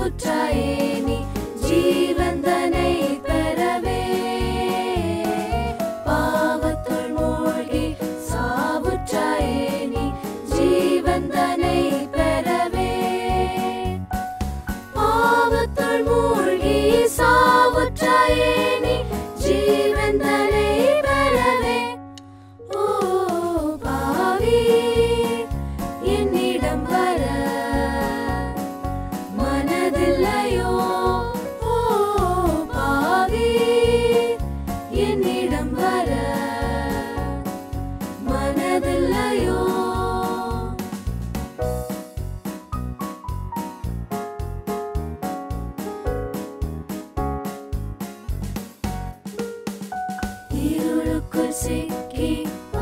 சாவுற்றாயே நீ ஜீவந்தனை பெறவே பாவத்துள் மூழ்கி சாவுற்றாயே நீ ஜீவந்தனை பெறவே பாவத்துள் மூழ்கி சாவுற்றாயே நீ ஜீவந்தனை பெறவே ஓ பாவி என்னிடம் வர மனதில்லையோ ஓ பாவி என்னிடம் வர மனதில்லையோ இருளுக்குள் சிக்கி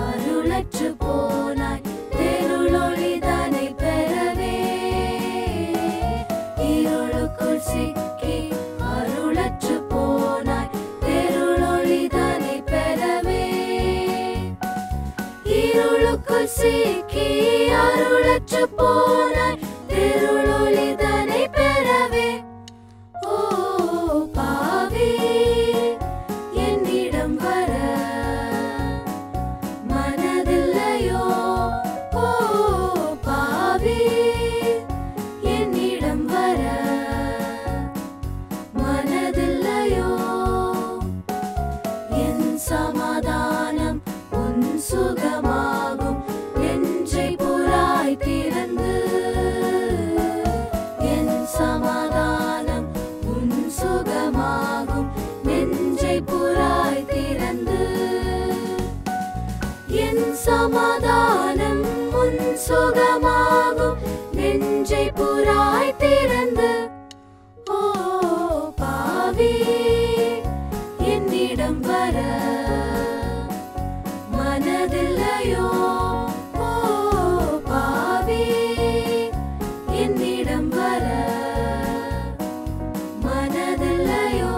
அருளற்று போனாய் தெருளொளிதனை பெறவே இருளுக்குள் சிக்கி அருளற்று போனாய் தெருளொளிதனை பெறவே இருளுக்குள் சிக்கி அருளற்று போனாய் தெருளொளிதனை பெறவே ஓ பாவி என்னிடம் வர மனதில்லையோ ஓ பாவி என்னிடம் வர மனதில்லையோ என் சமாதானம் உன் சுகமாகும் நெஞ்சை புறாய் திறந்து என் சமாதானம் உன் சுகமாகும் நெஞ்சை புறாய் திறந்து என் சமாதானம் உன் சுகமாகும் நெஞ்சை புறாய் திறந்து ஓ பாவி என்னிடம் வர மனதில்லையோ ஓ பாவி என்னிடம் வர மனதில்லையோ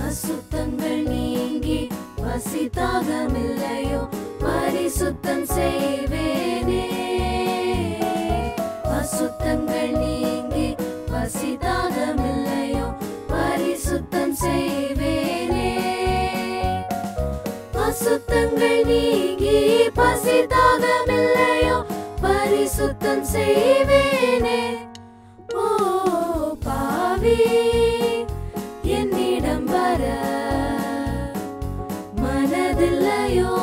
அசுத்தங்கள் நீங்கி பசிதாகமில்லையோ பரிசுத்தம் செய்வேனே அசுத்தங்கள் நீங்கி பசிதாகமில்லையோ பரிசுத்தம் செய்வேனே அசுத்தங்கள் நீங்கி பசிதாகமில்லையோ பரிசுத்தம் செய்வேனே ஓ பாவி என்னிடம் வர மனதில்லையோ